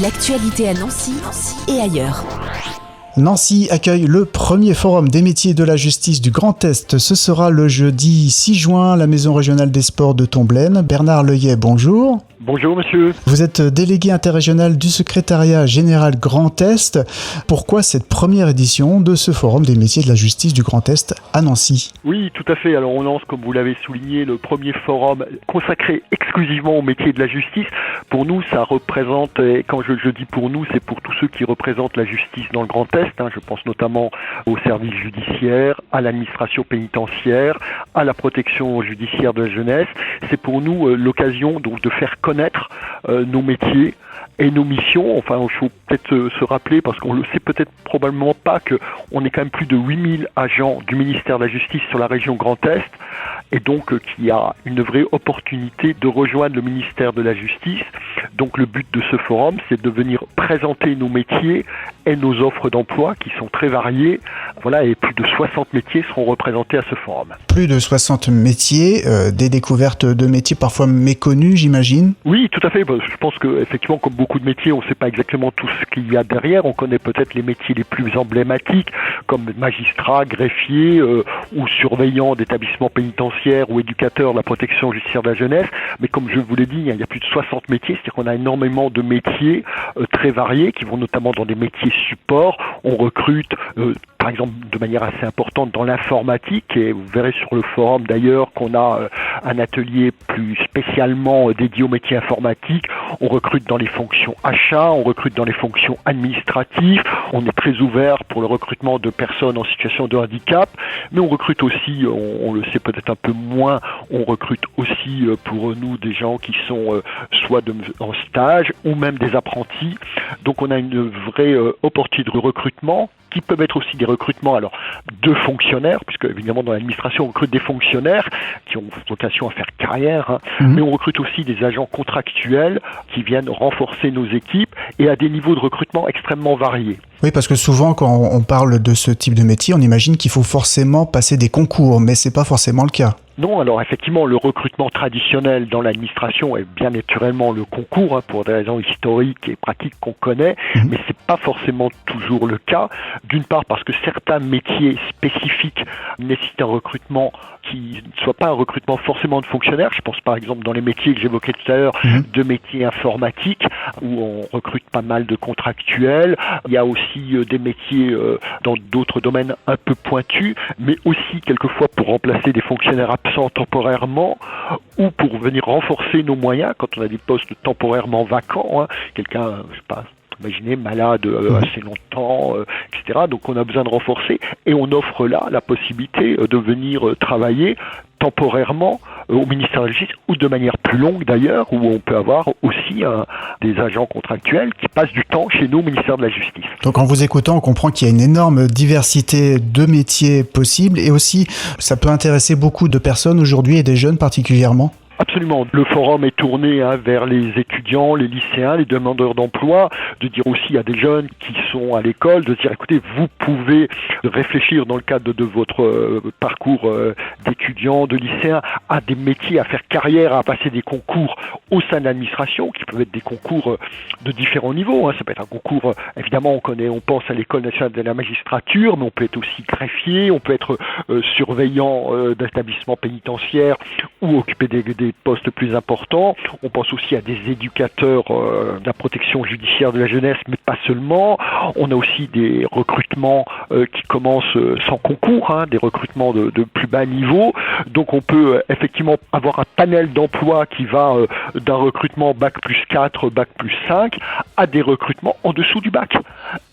L'actualité à Nancy et ailleurs. Nancy accueille le premier forum des métiers de la justice du Grand Est. Ce sera le jeudi 6 juin à la Maison régionale des sports de Tomblaine. Bernard Leuillet, bonjour. Bonjour monsieur. Vous êtes délégué interrégional du secrétariat général Grand Est. Pourquoi cette première édition de ce forum des métiers de la justice du Grand Est à Nancy ? Oui, tout à fait. Alors on lance, comme vous l'avez souligné, le premier forum consacré exclusivement aux métiers de la justice. Pour nous, ça représente, et quand je dis pour nous, c'est pour tous ceux qui représentent la justice dans le Grand Est. Je pense notamment aux services judiciaires, à l'administration pénitentiaire, à la protection judiciaire de la jeunesse. C'est pour nous l'occasion donc de faire connaître nos métiers et nos missions. Enfin, il faut peut-être se rappeler, parce qu'on le sait peut-être probablement pas, qu'on est quand même plus de 8000 agents du ministère de la Justice sur la région Grand Est, et donc qu'il y a une vraie opportunité de rejoindre le ministère de la Justice. Donc le but de ce forum, c'est de venir présenter nos métiers et nos offres d'emploi qui sont très variées. Voilà, et plus de 60 métiers seront représentés à ce forum. Plus de 60 métiers, des découvertes de métiers parfois méconnus, j'imagine ? Oui, tout à fait. Je pense qu'effectivement, comme beaucoup de métiers, on ne sait pas exactement tout ce qu'il y a derrière. On connaît peut-être les métiers les plus emblématiques, comme magistrat, greffier ou surveillant d'établissements pénitentiaires ou éducateur de la protection judiciaire de la jeunesse. Mais comme je vous l'ai dit, il y a plus de 60 métiers, c'est-à-dire qu'on a énormément de métiers très variés qui vont notamment dans des métiers support. On recrute par exemple de manière assez importante dans l'informatique, et vous verrez sur le forum d'ailleurs qu'on a un atelier plus spécialement dédié aux métiers informatiques. On recrute dans les fonctions achats, on recrute dans les fonctions administratives, on est très ouvert pour le recrutement de personnes en situation de handicap, mais on recrute aussi, on le sait peut-être un peu moins, on recrute aussi pour nous des gens qui sont soit en stage ou même des apprentis. Donc on a une vraie opportunité de recrutement, qui peuvent être aussi des recrutements de fonctionnaires, puisque évidemment dans l'administration on recrute des fonctionnaires qui ont vocation à faire carrière, mais on recrute aussi des agents contractuels qui viennent renforcer nos équipes, et à des niveaux de recrutement extrêmement variés. Oui, parce que souvent quand on parle de ce type de métier, on imagine qu'il faut forcément passer des concours, mais c'est pas forcément le cas. Non, alors effectivement, le recrutement traditionnel dans l'administration est bien naturellement le concours, pour des raisons historiques et pratiques qu'on connaît, mais c'est pas forcément toujours le cas. D'une part parce que certains métiers spécifiques nécessitent un recrutement qui ne soit pas un recrutement forcément de fonctionnaires. Je pense par exemple dans les métiers que j'évoquais tout à l'heure, de métiers informatiques, où on recrute pas mal de contractuels. Il y a aussi des métiers dans d'autres domaines un peu pointus, mais aussi quelquefois pour remplacer des fonctionnaires absents temporairement, ou pour venir renforcer nos moyens quand on a des postes temporairement vacants. Quelqu'un, je sais pas, imaginez, malade assez longtemps, etc. Donc on a besoin de renforcer, et on offre là la possibilité de venir travailler temporairement au ministère de la Justice, ou de manière plus longue d'ailleurs, où on peut avoir aussi des agents contractuels qui passent du temps chez nous au ministère de la Justice. Donc en vous écoutant, on comprend qu'il y a une énorme diversité de métiers possibles, et aussi ça peut intéresser beaucoup de personnes aujourd'hui, et des jeunes particulièrement. Absolument. Le forum est tourné vers les étudiants, les lycéens, les demandeurs d'emploi, de dire aussi à des jeunes qui sont à l'école, de dire écoutez, vous pouvez réfléchir dans le cadre de votre parcours d'étudiant, de lycéen, à des métiers, à faire carrière, à passer des concours au sein de l'administration, qui peuvent être des concours de différents niveaux. Ça peut être un concours, évidemment, on pense à l'école nationale de la magistrature, mais on peut être aussi greffier, on peut être surveillant d'établissements pénitentiaires, ou occuper des postes plus importants. On pense aussi à des éducateurs de la protection judiciaire de la jeunesse, mais pas seulement. On a aussi des recrutements qui commencent sans concours, des recrutements de plus bas niveau. Donc on peut effectivement avoir un panel d'emplois qui va d'un recrutement bac plus 4, bac plus 5, à des recrutements en dessous du bac.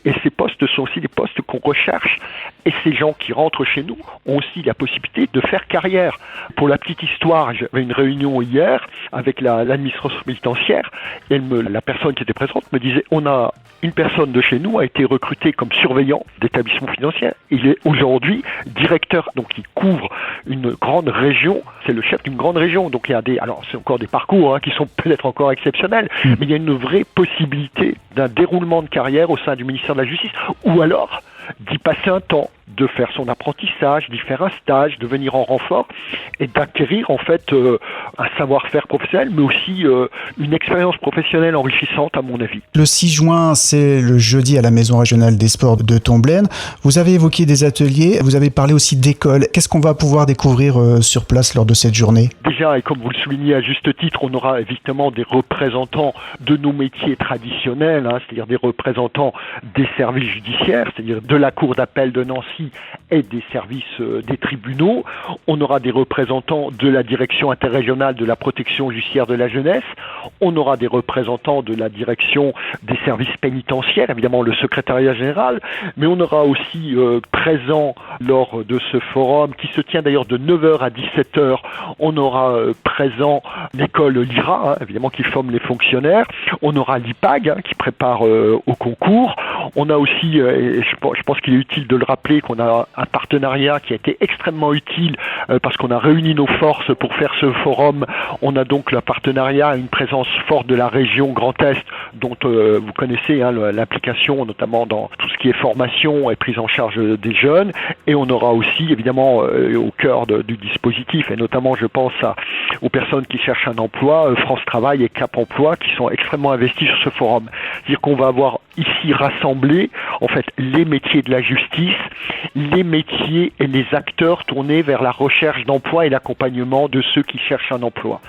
Et ces postes sont aussi des postes qu'on recherche. Et ces gens qui rentrent chez nous ont aussi la possibilité de faire carrière. Pour la petite histoire, j'avais une réunion hier avec l'administration pénitentiaire, et la personne qui était présente me disait on a une personne de chez nous a été recrutée comme surveillant d'établissement financier. Il est aujourd'hui directeur, donc il couvre une grande région, c'est le chef d'une grande région. Donc il y a c'est encore des parcours qui sont peut-être encore exceptionnels, mais il y a une vraie possibilité d'un déroulement de carrière au sein du ministère de la Justice, ou alors d'y passer un temps. de faire son apprentissage, d'y faire un stage, de venir en renfort et d'acquérir en fait un savoir-faire professionnel, mais aussi une expérience professionnelle enrichissante à mon avis. Le 6 juin, c'est le jeudi à la Maison régionale des sports de Tomblaine. Vous avez évoqué des ateliers, vous avez parlé aussi d'écoles. Qu'est-ce qu'on va pouvoir découvrir sur place lors de cette journée ? Déjà, et comme vous le soulignez à juste titre, on aura évidemment des représentants de nos métiers traditionnels, c'est-à-dire des représentants des services judiciaires, c'est-à-dire de la Cour d'appel de Nancy et des services des tribunaux. On aura des représentants de la direction interrégionale de la protection judiciaire de la jeunesse. On aura des représentants de la direction des services pénitentiaires, évidemment le secrétariat général, mais on aura aussi présent lors de ce forum, qui se tient d'ailleurs de 9h à 17h, on aura présent l'école LIRA, évidemment qui forme les fonctionnaires. On aura l'IPAG qui prépare au concours. On a aussi, et je pense qu'il est utile de le rappeler, qu'on a un partenariat qui a été extrêmement utile parce qu'on a réuni nos forces pour faire ce forum. On a donc le partenariat, une présence forte de la région Grand Est, dont vous connaissez l'implication notamment dans tout ce qui est formation et prise en charge des jeunes. Et on aura aussi évidemment au cœur du dispositif, et notamment je pense aux personnes qui cherchent un emploi, France Travail et Cap Emploi qui sont extrêmement investis sur ce forum. C'est-à-dire qu'on va avoir ici rassemblé en fait les métiers de la justice, les métiers et les acteurs tournés vers la recherche d'emploi et l'accompagnement de ceux qui cherchent un emploi.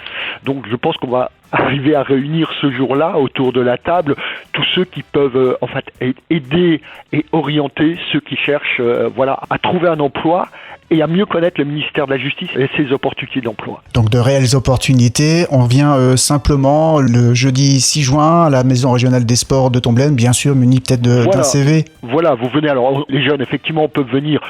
Donc je pense qu'on va arriver à réunir ce jour-là autour de la table tous ceux qui peuvent en fait aider et orienter ceux qui cherchent à trouver un emploi et à mieux connaître le ministère de la Justice et ses opportunités d'emploi. Donc de réelles opportunités. On vient simplement le jeudi 6 juin à la Maison régionale des sports de Tomblaine, bien sûr muni peut-être d'un CV. Voilà, vous venez. Alors les jeunes effectivement peuvent venir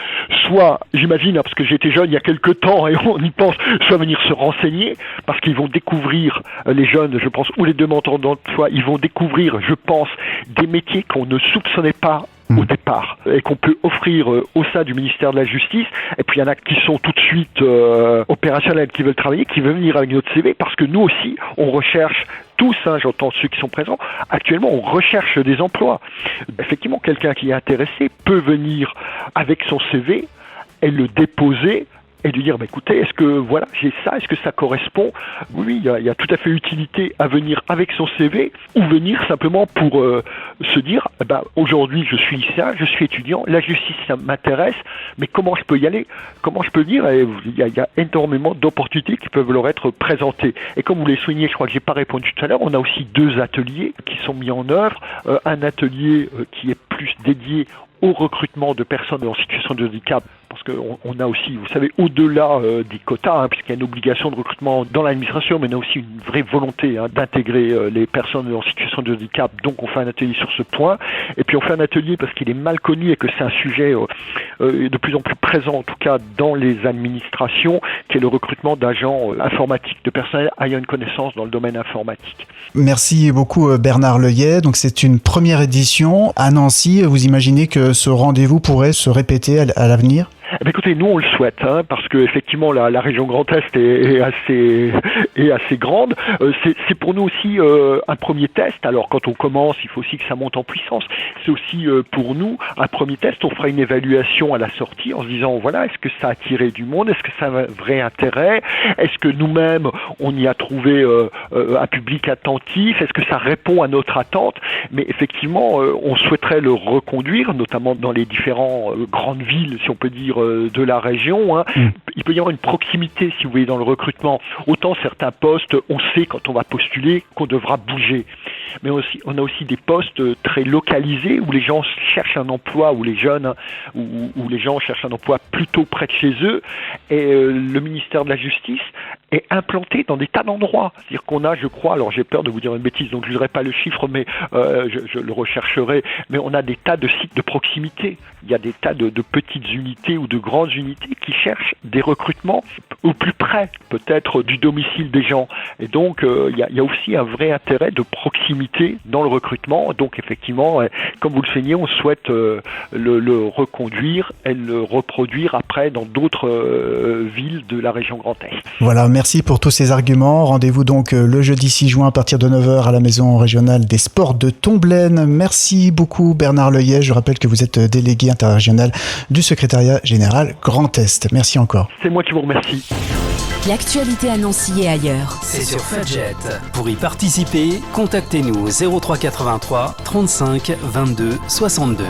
soit, j'imagine, parce que j'étais jeune il y a quelques temps et on y pense, soit venir se renseigner parce qu'ils vont découvrir, les jeunes je pense, ou les demandeurs d'emploi, ils vont découvrir, je pense, des métiers qu'on ne soupçonnait pas au départ et qu'on peut offrir au sein du ministère de la Justice. Et puis il y en a qui sont tout de suite opérationnels, qui veulent travailler, qui veulent venir avec notre CV, parce que nous aussi on recherche tous, j'entends ceux qui sont présents, actuellement on recherche des emplois. Effectivement, quelqu'un qui est intéressé peut venir avec son CV et le déposer et lui dire, écoutez, est-ce que j'ai ça, est-ce que ça correspond ? Oui, il y a tout à fait utilité à venir avec son CV ou venir simplement pour se dire, aujourd'hui je suis lycéen, je suis étudiant, la justice ça m'intéresse, mais comment je peux y aller ? Comment je peux dire ? Il y a énormément d'opportunités qui peuvent leur être présentées. Et comme vous l'avez souligné, je crois que j'ai pas répondu tout à l'heure, on a aussi 2 ateliers qui sont mis en œuvre. Un atelier qui est plus dédié au recrutement de personnes en situation de handicap, parce qu'on a aussi, vous savez, au-delà des quotas, puisqu'il y a une obligation de recrutement dans l'administration, mais on a aussi une vraie volonté d'intégrer les personnes en situation de handicap, donc on fait un atelier sur ce point, et puis on fait un atelier parce qu'il est mal connu et que c'est un sujet de plus en plus présent, en tout cas dans les administrations, qui est le recrutement d'agents informatiques, de personnel ayant une connaissance dans le domaine informatique. Merci beaucoup Bernard Leuillet. Donc c'est une première édition à Nancy. Vous imaginez que ce rendez-vous pourrait se répéter à l'avenir ? Écoutez, nous on le souhaite, parce que effectivement la région Grand Est est assez grande. C'est pour nous aussi un premier test. Alors quand on commence, il faut aussi que ça monte en puissance. C'est aussi pour nous un premier test. On fera une évaluation à la sortie en se disant est-ce que ça a attiré du monde, est-ce que ça a un vrai intérêt, est-ce que nous-mêmes on y a trouvé un public attentif, est-ce que ça répond à notre attente. Mais effectivement, on souhaiterait le reconduire, notamment dans les différentes grandes villes, si on peut dire, de la région. Il peut y avoir une proximité, si vous voulez, dans le recrutement. Autant certains postes, on sait quand on va postuler qu'on devra bouger. Mais on a aussi des postes très localisés où les gens cherchent un emploi, où les jeunes, où les gens cherchent un emploi plutôt près de chez eux. Et le ministère de la Justice est implanté dans des tas d'endroits. C'est-à-dire qu'on a, je crois, alors j'ai peur de vous dire une bêtise, donc je ne dirai pas le chiffre, mais je le rechercherai, mais on a des tas de sites de proximité. Il y a des tas de petites unités ou de grandes unités qui cherchent des recrutements au plus près, peut-être, du domicile des gens. Et donc, il y a aussi un vrai intérêt de proximité dans le recrutement. Donc, effectivement, comme vous le soulignez, on souhaite le reconduire et le reproduire après dans d'autres villes de la région Grand Est. Voilà, merci. Merci pour tous ces arguments. Rendez-vous donc le jeudi 6 juin à partir de 9h à la Maison régionale des sports de Tomblaine. Merci beaucoup Bernard Leuillet. Je rappelle que vous êtes délégué interrégional du secrétariat général Grand Est. Merci encore. C'est moi qui vous remercie. L'actualité à Nancy et ailleurs. C'est sur Fudget. Pour y participer, contactez-nous au 03 83 35 22 62.